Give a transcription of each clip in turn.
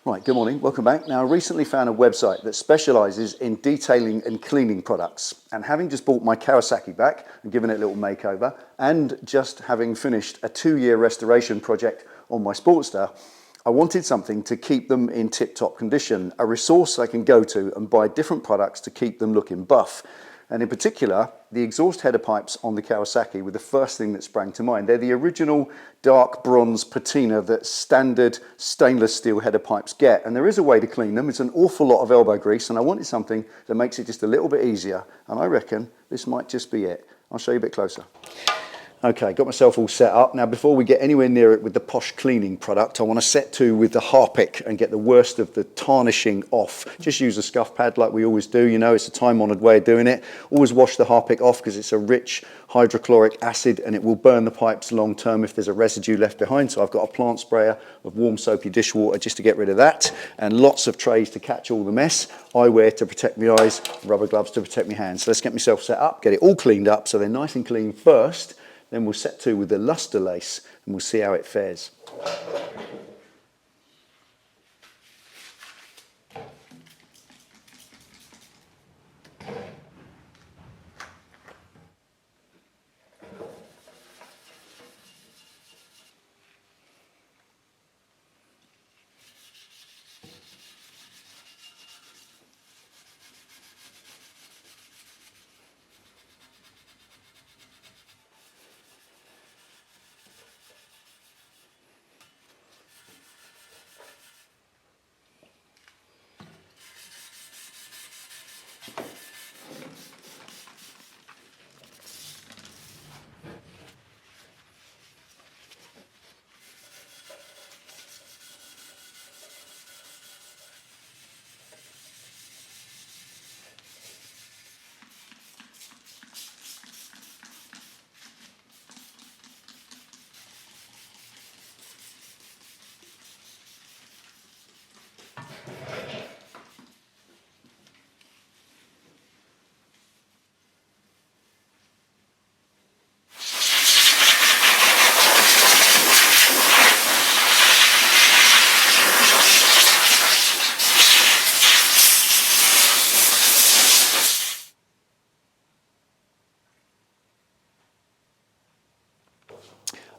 Right, good morning, welcome back. Now, I recently found a website that specialises in detailing and cleaning products. And having just bought my Kawasaki back and given it a little makeover, and just having finished a 2-year restoration project on my Sportster, I wanted something to keep them in tip-top condition, a resource I can go to and buy different products to keep them looking buff. And in particular, the exhaust header pipes on the Kawasaki were the first thing that sprang to mind. They're the original dark bronze patina that standard stainless steel header pipes get. And there is a way to clean them. It's an awful lot of elbow grease, and I wanted something that makes it just a little bit easier. And I reckon this might just be it. I'll show you a bit closer. Okay, got myself all set up. Now, before we get anywhere near it with the posh cleaning product, I want to set to with the Harpic and get the worst of the tarnishing off. Just use a scuff pad like we always do. You know, it's a time-honoured way of doing it. Always wash the Harpic off because it's a rich hydrochloric acid and it will burn the pipes long term if there's a residue left behind. So I've got a plant sprayer of warm soapy dishwater just to get rid of that, and lots of trays to catch all the mess, eyewear to protect my eyes, rubber gloves to protect my hands. So let's get myself set up, get it all cleaned up so they're nice and clean first. Then we'll set to with the luster lace and we'll see how it fares.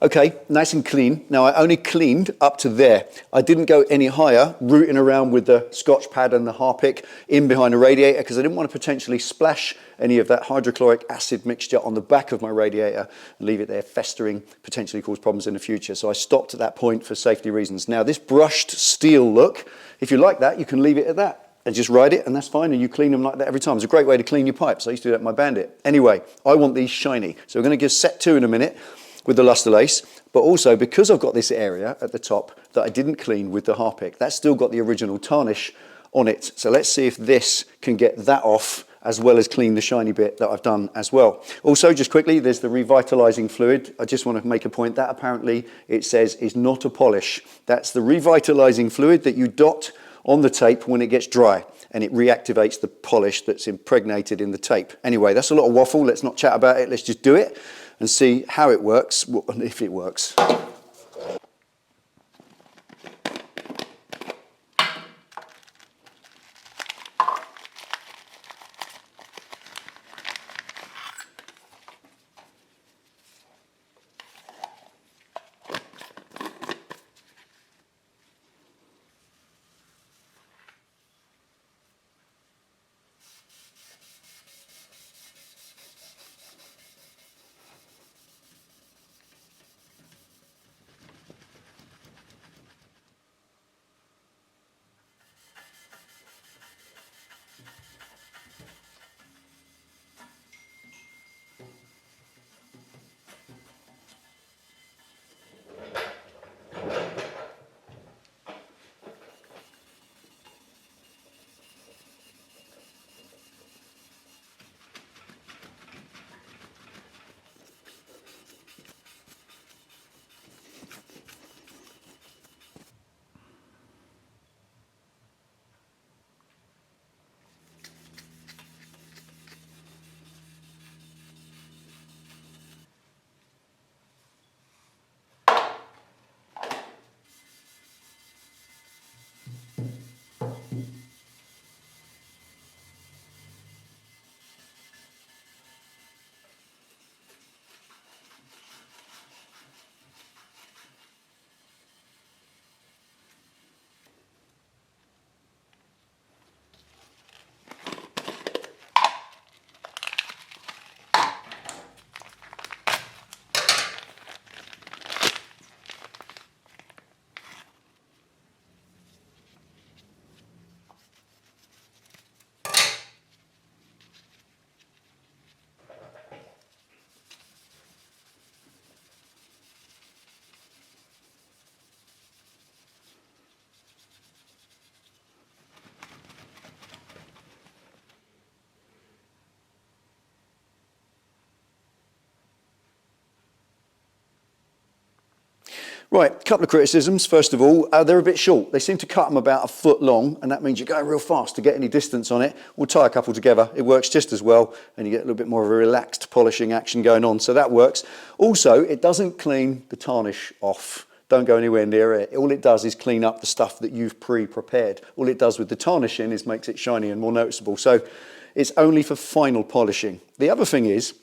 Okay, nice and clean. Now, I only cleaned up to there. I didn't go any higher, rooting around with the Scotch pad and the Harpic in behind the radiator because I didn't want to potentially splash any of that hydrochloric acid mixture on the back of my radiator and leave it there festering, potentially cause problems in the future. So I stopped at that point for safety reasons. Now, this brushed steel look, if you like that, you can leave it at that and just ride it, and that's fine, and you clean them like that every time. It's a great way to clean your pipes. I used to do that with my Bandit. Anyway, I want these shiny. So we're going to give set to in a minute with the luster lace, but also because I've got this area at the top that I didn't clean with the Harpic, that's still got the original tarnish on it. So let's see if this can get that off as well as clean the shiny bit that I've done as well. Also, just quickly, there's the revitalizing fluid. I just want to make a point that apparently it says is not a polish. That's the revitalizing fluid that you dot on the tape when it gets dry, and it reactivates the polish that's impregnated in the tape. Anyway, that's a lot of waffle. Let's not chat about it. Let's just do it and see how it works, if it works. Right, a couple of criticisms. First of all, they're a bit short. They seem to cut them about a foot long, and that means you're going real fast to get any distance on it. We'll tie a couple together. It works just as well, and you get a little bit more of a relaxed polishing action going on, so that works. Also, it doesn't clean the tarnish off. Don't go anywhere near it. All it does is clean up the stuff that you've pre-prepared. All it does with the tarnishing is makes it shiny and more noticeable. So it's only for final polishing. The other thing is,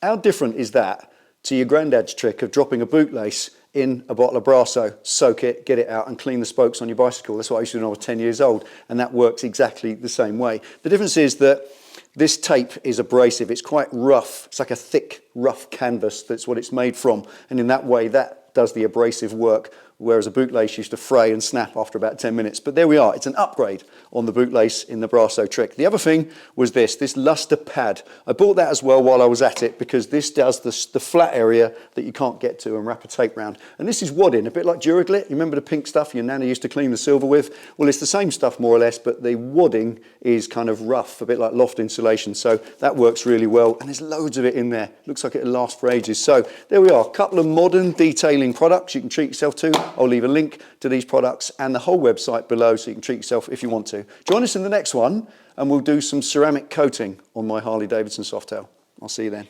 how different is that to your granddad's trick of dropping a bootlace in a bottle of Brasso, soak it, get it out and clean the spokes on your bicycle? That's what I used to do when I was 10 years old, and that works exactly the same way. The difference is that this tape is abrasive. It's quite rough. It's like a thick, rough canvas. That's what it's made from, and in that way that does the abrasive work, whereas a bootlace used to fray and snap after about 10 minutes. But there we are, it's an upgrade on the bootlace in the Brasso trick. The other thing was this luster pad. I bought that as well while I was at it because this does the flat area that you can't get to and wrap a tape round. And this is wadding, a bit like Duraglit. You remember the pink stuff your nana used to clean the silver with? Well, it's the same stuff more or less, but the wadding is kind of rough, a bit like loft insulation. So that works really well, and there's loads of it in there. Looks like it'll last for ages. So there we are, a couple of modern detailing products you can treat yourself to. I'll leave a link to these products and the whole website below so you can treat yourself if you want to. Join us in the next one and we'll do some ceramic coating on my Harley Davidson Softail. I'll see you then.